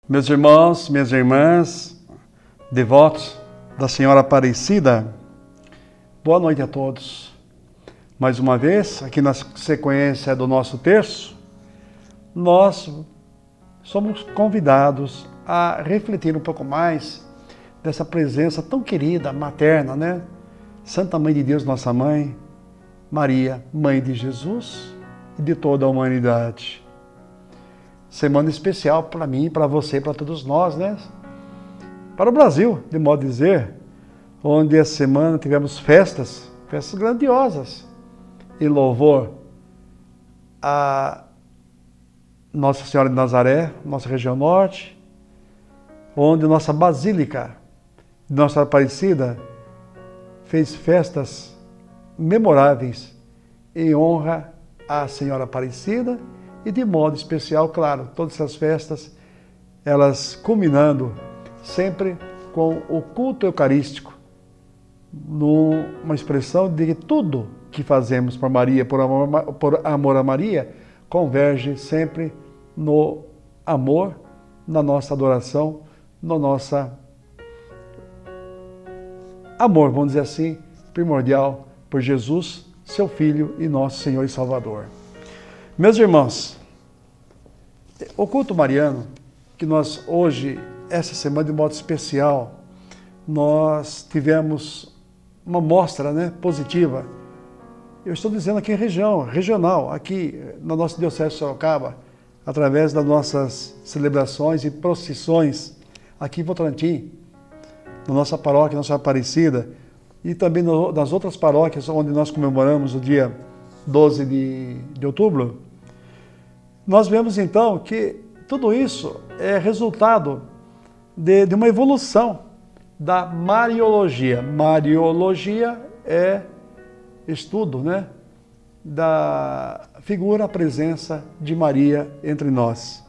Meus irmãos, minhas irmãs, devotos da Senhora Aparecida, boa noite a todos. Mais uma vez, aqui na sequência do nosso terço, nós somos convidados a refletir um pouco mais dessa presença tão querida, materna, né? Santa Mãe de Deus, nossa Mãe, Maria, Mãe de Jesus e de toda a humanidade. Semana especial para mim, para você, para todos nós, né? Para o Brasil, de modo a dizer, onde essa semana tivemos festas grandiosas, em louvor a Nossa Senhora de Nazaré, nossa região norte, onde nossa Basílica de Nossa Senhora Aparecida fez festas memoráveis em honra à Senhora Aparecida e de modo especial, claro, todas essas festas, elas culminando sempre com o culto eucarístico, numa expressão de que tudo que fazemos por Maria, por amor a Maria, converge sempre no amor, na nossa adoração, no nosso amor, vamos dizer assim, primordial por Jesus, seu Filho e nosso Senhor e Salvador. Meus irmãos, o culto mariano, que nós hoje, essa semana de modo especial, nós tivemos uma mostra, né, positiva. Eu estou dizendo aqui em regional, aqui na nossa Diocese de Sorocaba, através das nossas celebrações e procissões aqui em Votorantim, na nossa paróquia, Nossa Aparecida, e também nas outras paróquias onde nós comemoramos o dia 12 de outubro, nós vemos então que tudo isso é resultado de uma evolução da Mariologia. Mariologia é estudo, né, da figura, a presença de Maria entre nós.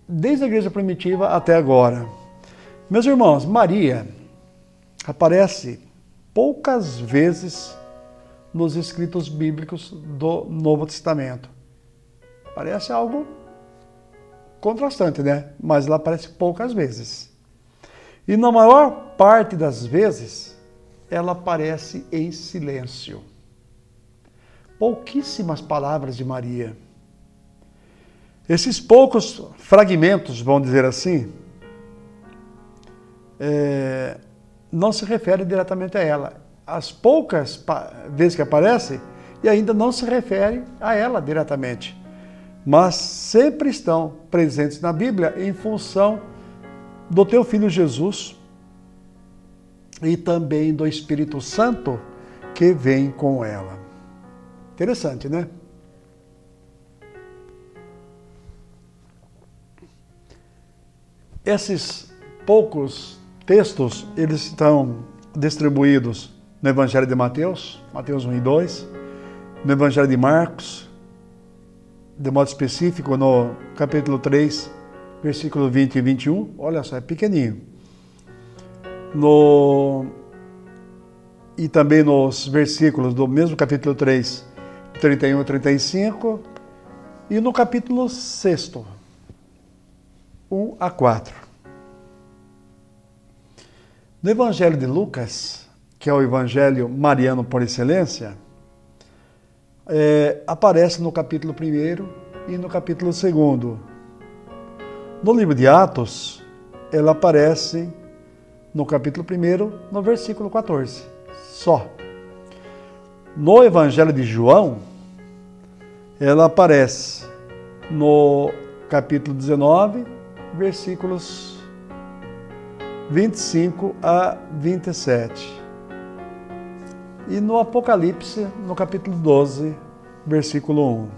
Desde a igreja primitiva até agora. Meus irmãos, Maria aparece poucas vezes nos escritos bíblicos do Novo Testamento. Parece algo contrastante, né? Mas ela aparece poucas vezes. E na maior parte das vezes, ela aparece em silêncio. Pouquíssimas palavras de Maria. Esses poucos fragmentos, vamos dizer assim, não se referem diretamente a ela. As poucas vezes que aparece, e ainda não se refere a ela diretamente, mas sempre estão presentes na Bíblia em função do teu Filho Jesus e também do Espírito Santo que vem com ela. Interessante, né? Esses poucos textos, eles estão distribuídos no Evangelho de Mateus, Mateus 1 e 2, no Evangelho de Marcos, de modo específico no capítulo 3, versículo 20 e 21, olha só, é pequenininho. E também nos versículos do mesmo capítulo 3, 31 e 35, e no capítulo 6, 1 a 4. No Evangelho de Lucas, que é o Evangelho mariano por excelência, aparece no capítulo 1 e no capítulo 2. No livro de Atos, ela aparece no capítulo 1, no versículo 14, só. No Evangelho de João, ela aparece no capítulo 19, versículos 25 a 27. E no Apocalipse, no capítulo 12, versículo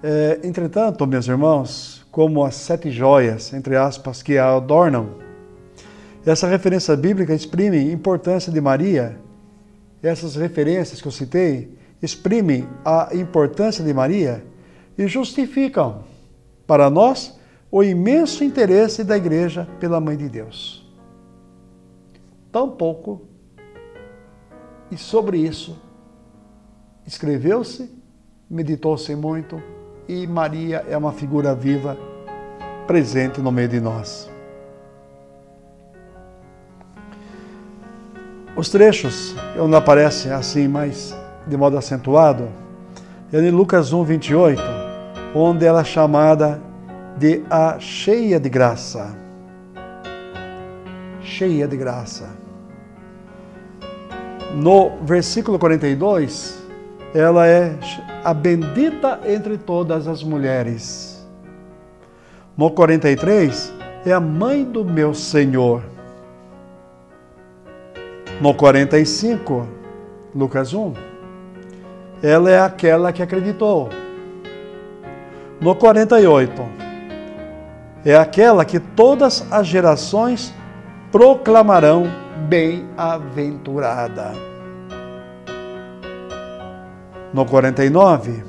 1. Entretanto, meus irmãos, como as 7 joias, entre aspas, que a adornam, essa referência bíblica exprime a importância de Maria. Essas referências que eu citei exprimem a importância de Maria e justificam para nós o imenso interesse da Igreja pela Mãe de Deus. Tampouco, e sobre isso, escreveu-se, meditou-se muito, e Maria é uma figura viva, presente no meio de nós. Os trechos onde aparecem assim, mais de modo acentuado, é em Lucas 1, 28, onde ela é chamada de a cheia de graça. Cheia de graça. No versículo 42, ela é a bendita entre todas as mulheres. No 43, é a mãe do meu Senhor. No 45, Lucas 1, ela é aquela que acreditou. No 48, é aquela que todas as gerações proclamarão bem-aventurada. No 49,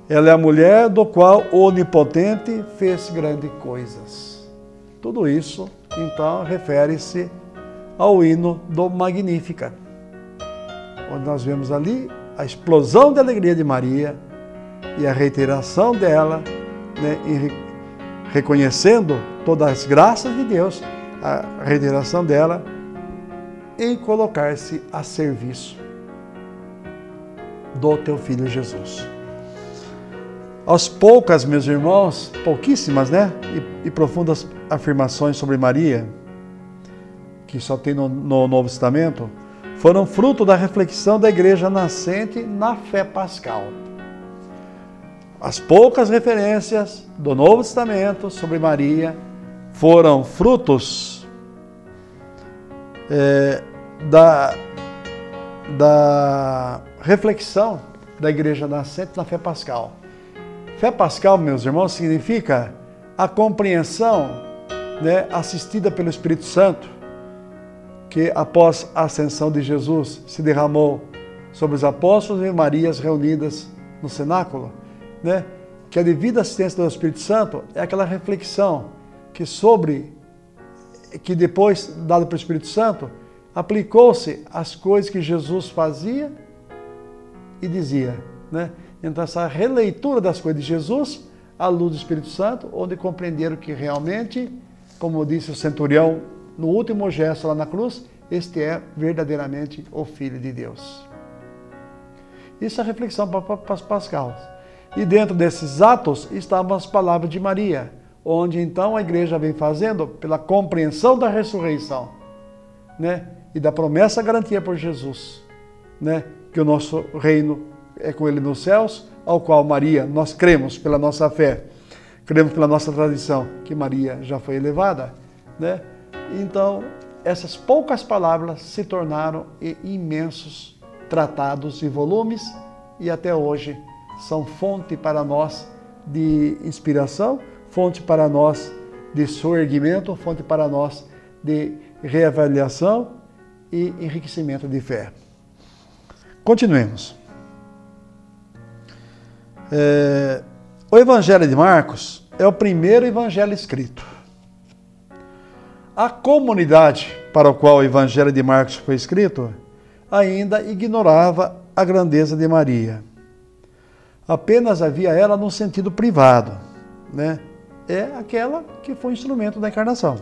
ela é a mulher do qual o Onipotente fez grandes coisas. Tudo isso, então, refere-se ao hino do Magnífica, onde nós vemos ali a explosão de alegria de Maria e a reiteração dela, né, reconhecendo todas as graças de Deus, a reiteração dela em colocar-se a serviço do teu Filho Jesus. Aos poucas, meus irmãos, pouquíssimas, né, e profundas afirmações sobre Maria, que só tem no Novo Testamento, foram fruto da reflexão da igreja nascente na fé pascal. As poucas referências do Novo Testamento sobre Maria foram frutos da reflexão da igreja nascente na fé pascal. Fé pascal, meus irmãos, significa a compreensão, né, assistida pelo Espírito Santo, que após a ascensão de Jesus se derramou sobre os apóstolos e Marias reunidas no cenáculo, né? Que a devida assistência do Espírito Santo é aquela reflexão que depois, dada pelo Espírito Santo, aplicou-se às coisas que Jesus fazia e dizia, né? Então essa releitura das coisas de Jesus à luz do Espírito Santo, onde compreenderam que realmente, como disse o centurião no último gesto lá na cruz, este é verdadeiramente o Filho de Deus. Isso é a reflexão pascal. E dentro desses atos estavam as palavras de Maria, onde então a igreja vem fazendo pela compreensão da ressurreição, né? E da promessa garantia por Jesus, né? Que o nosso reino é com ele nos céus, ao qual Maria, nós cremos pela nossa fé, cremos pela nossa tradição, que Maria já foi elevada, né? Então, essas poucas palavras se tornaram imensos tratados e volumes e até hoje são fonte para nós de inspiração, fonte para nós de soerguimento, fonte para nós de reavaliação e enriquecimento de fé. Continuemos. O Evangelho de Marcos é o primeiro evangelho escrito. A comunidade para a qual o Evangelho de Marcos foi escrito ainda ignorava a grandeza de Maria. Apenas havia ela num sentido privado, né? É aquela que foi instrumento da encarnação.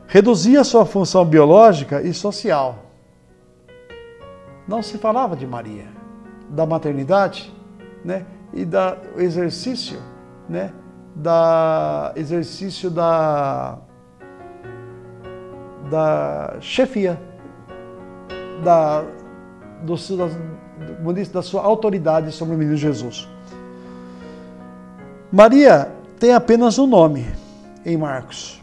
Reduzia sua função biológica e social. Não se falava de Maria, da maternidade, né? E do exercício, né? Exercício da chefia, da sua autoridade sobre o menino Jesus. Maria tem apenas um nome em Marcos.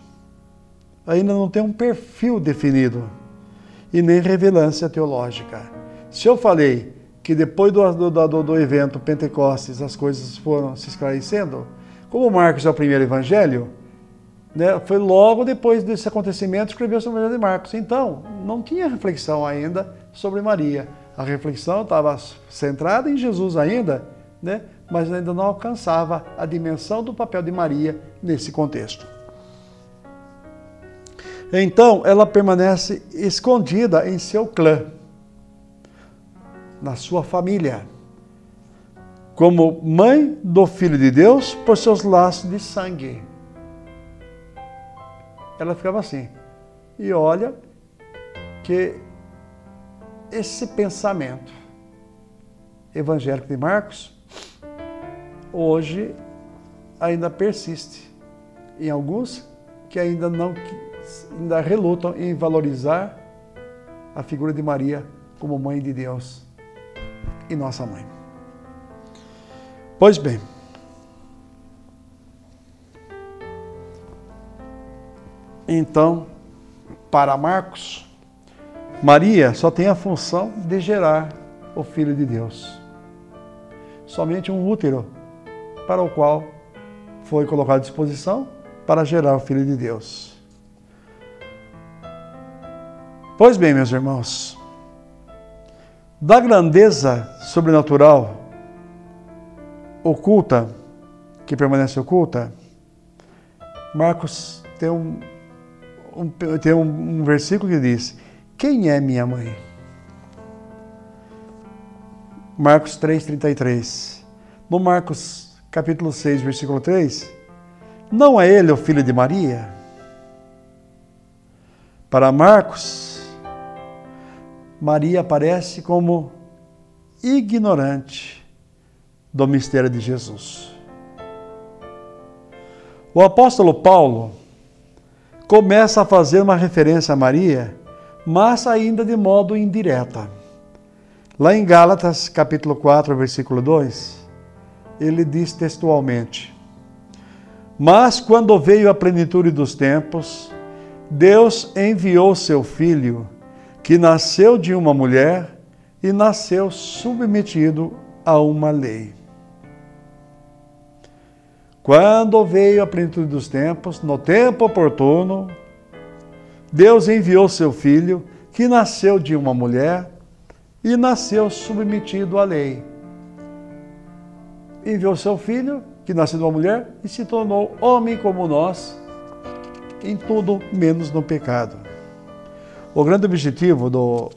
Ainda não tem um perfil definido e nem relevância teológica. Se eu falei que depois do evento Pentecostes as coisas foram se esclarecendo, como Marcos é o primeiro evangelho, né, foi logo depois desse acontecimento que escreveu sobre o Evangelho de Marcos. Então, não tinha reflexão ainda sobre Maria. A reflexão estava centrada em Jesus ainda, né, mas ainda não alcançava a dimensão do papel de Maria nesse contexto. Então, ela permanece escondida em seu clã, na sua família. como mãe do Filho de Deus por seus laços de sangue. Ela ficava assim. E olha que esse pensamento evangélico de Marcos hoje ainda persiste em alguns que ainda relutam em valorizar a figura de Maria como mãe de Deus e nossa mãe. Pois bem, então, para Marcos, Maria só tem a função de gerar o Filho de Deus. Somente um útero para o qual foi colocado à disposição para gerar o Filho de Deus. Pois bem, meus irmãos, da grandeza sobrenatural oculta, que permanece oculta, Marcos tem um versículo que diz: quem é minha mãe? Marcos 3,33. No Marcos capítulo 6, versículo 3, não é ele o filho de Maria? Para Marcos, Maria aparece como ignorante do mistério de Jesus. O apóstolo Paulo começa a fazer uma referência a Maria, mas ainda de modo indireta. Lá em Gálatas, capítulo 4, versículo 2, ele diz textualmente: mas quando veio a plenitude dos tempos, Deus enviou seu Filho, que nasceu de uma mulher e nasceu submetido a uma lei. Quando veio a plenitude dos tempos, no tempo oportuno, Deus enviou seu Filho, que nasceu de uma mulher e nasceu submetido à lei. Enviou seu Filho, que nasceu de uma mulher, e se tornou homem como nós, em tudo menos no pecado. O grande objetivo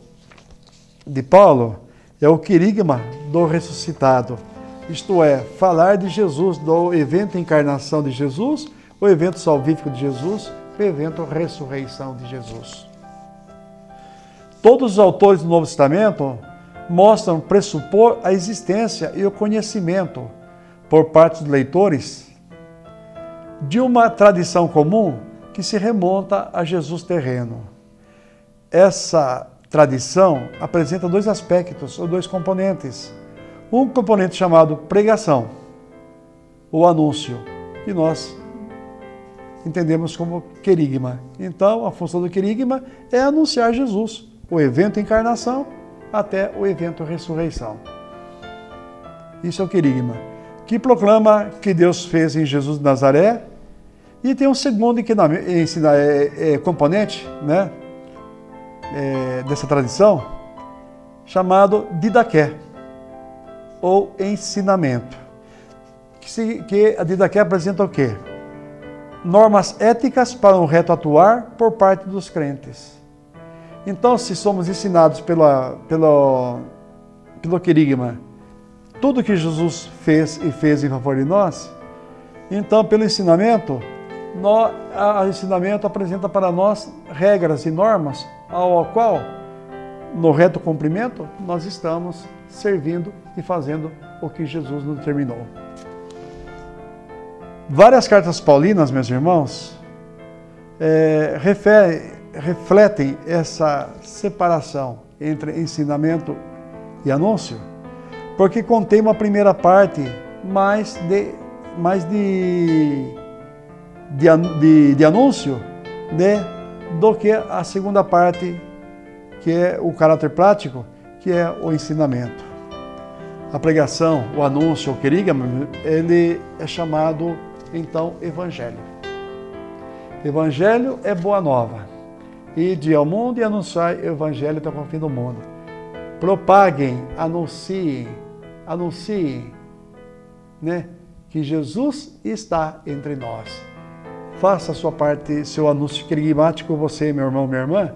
de Paulo é o querigma do ressuscitado. Isto é, falar de Jesus, do evento encarnação de Jesus, o evento salvífico de Jesus, o evento ressurreição de Jesus. Todos os autores do Novo Testamento mostram pressupor a existência e o conhecimento, por parte dos leitores, de uma tradição comum que se remonta a Jesus terreno. Essa tradição apresenta dois aspectos, ou dois componentes. Um componente chamado pregação, ou anúncio, que nós entendemos como querigma. Então, a função do querigma é anunciar Jesus, o evento encarnação até o evento ressurreição. Isso é o querigma, que proclama que Deus fez em Jesus de Nazaré. E tem um segundo componente, né, dessa tradição, chamado didaqué, ou ensinamento. Que a didaqué apresenta o quê? Normas éticas para um reto atuar por parte dos crentes. Então, se somos ensinados pelo querigma, tudo que Jesus fez em favor de nós, então, pelo ensinamento, o ensinamento apresenta para nós regras e normas ao qual, no reto cumprimento, nós estamos servindo e fazendo o que Jesus nos determinou. Várias cartas paulinas, meus irmãos, refletem essa separação entre ensinamento e anúncio, porque contém uma primeira parte mais de anúncio, né, do que a segunda parte, que é o caráter prático, que é o ensinamento. A pregação, o anúncio, o querigma, ele é chamado, então, evangelho. Evangelho é boa nova. Ide ao mundo e anunciai o evangelho até o fim do mundo. Propaguem, anunciem, né, que Jesus está entre nós. Faça a sua parte, seu anúncio querigmático, você, meu irmão, minha irmã,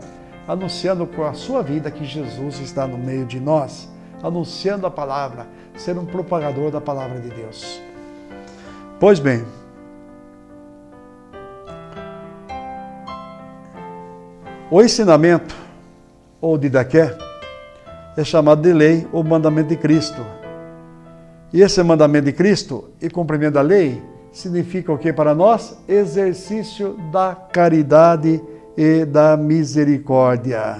anunciando com a sua vida que Jesus está no meio de nós, anunciando a palavra, ser um propagador da palavra de Deus. Pois bem, o ensinamento, ou didaqué, é chamado de lei ou mandamento de Cristo. E esse mandamento de Cristo e cumprimento da lei significa o que para nós? Exercício da caridade e da misericórdia.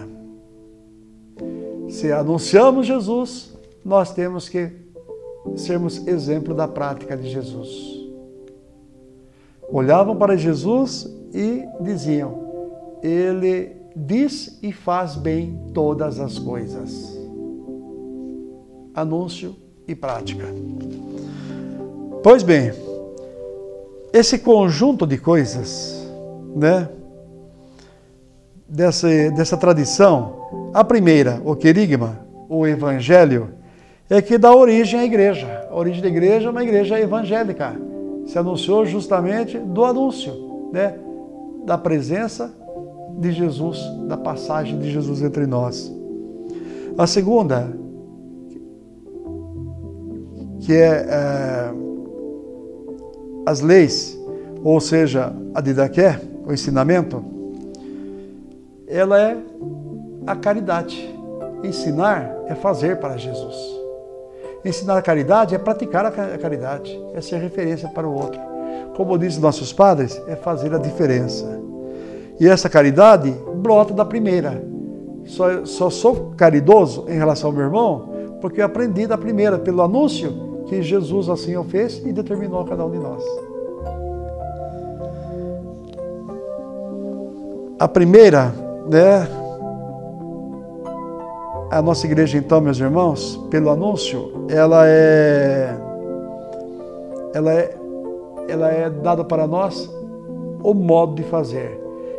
Se anunciamos Jesus, nós temos que sermos exemplo da prática de Jesus. Olhavam para Jesus e diziam: Ele diz e faz bem todas as coisas. Anúncio e prática. Pois bem, esse conjunto de coisas, né, dessa tradição, a primeira, o querigma, o evangelho, é que dá origem à igreja. A origem da igreja é uma igreja evangélica. Se anunciou justamente do anúncio, né, da presença de Jesus, da passagem de Jesus entre nós. A segunda, que é as leis, ou seja, a didaqué, o ensinamento, ela é a caridade. Ensinar é fazer para Jesus. Ensinar a caridade é praticar a caridade, é ser referência para o outro. Como dizem nossos padres, é fazer a diferença. E essa caridade brota da primeira. Só sou caridoso em relação ao meu irmão porque eu aprendi da primeira, pelo anúncio que Jesus assim o fez e determinou a cada um de nós. A primeira, né? A nossa igreja, então, meus irmãos, pelo anúncio, ela é dada para nós o modo de fazer.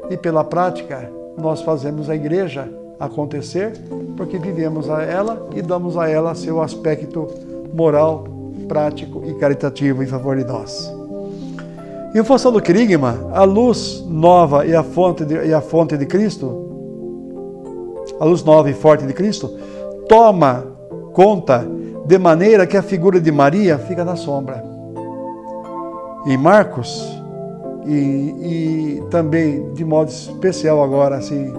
E pela prática, nós fazemos a igreja acontecer, porque vivemos a ela e damos a ela seu aspecto moral, prático e caritativo em favor de nós. Em função do querigma, a luz nova e a fonte de Cristo, a luz nova e forte de Cristo, toma conta de maneira que a figura de Maria fica na sombra. Em Marcos, e também de modo especial agora, assim,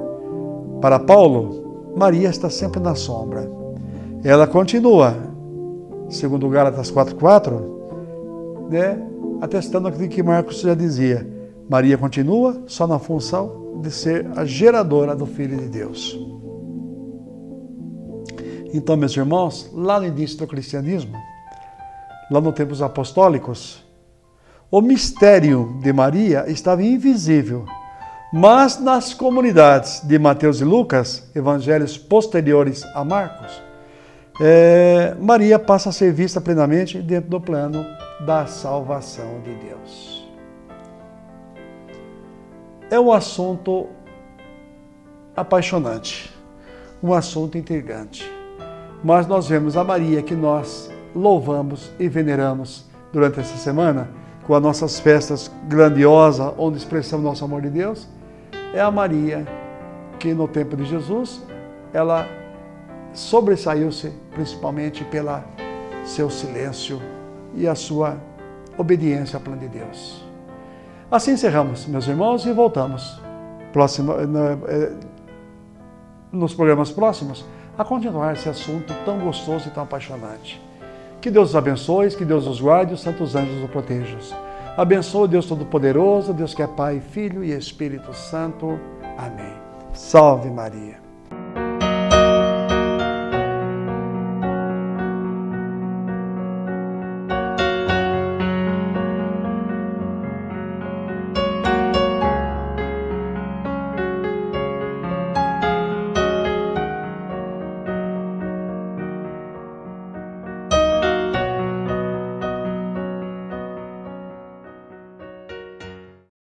para Paulo, Maria está sempre na sombra. Ela continua, segundo Gálatas 4:4, né, atestando aquilo que Marcos já dizia. Maria continua só na função de ser a geradora do Filho de Deus. Então, meus irmãos, lá no início do cristianismo, lá nos tempos apostólicos, o mistério de Maria estava invisível, mas nas comunidades de Mateus e Lucas, evangelhos posteriores a Marcos, Maria passa a ser vista plenamente dentro do plano da salvação de Deus. É um assunto apaixonante, um assunto intrigante, mas nós vemos a Maria que nós louvamos e veneramos durante essa semana, com as nossas festas grandiosas, onde expressamos nosso amor de Deus. É a Maria que no tempo de Jesus, ela sobressaiu-se principalmente pelo seu silêncio e a sua obediência ao plano de Deus. Assim encerramos, meus irmãos, e voltamos nos programas próximos a continuar esse assunto tão gostoso e tão apaixonante. Que Deus os abençoe, que Deus os guarde, os santos anjos os protejam. Abençoe Deus Todo-Poderoso, Deus que é Pai, Filho e Espírito Santo. Amém. Salve Maria.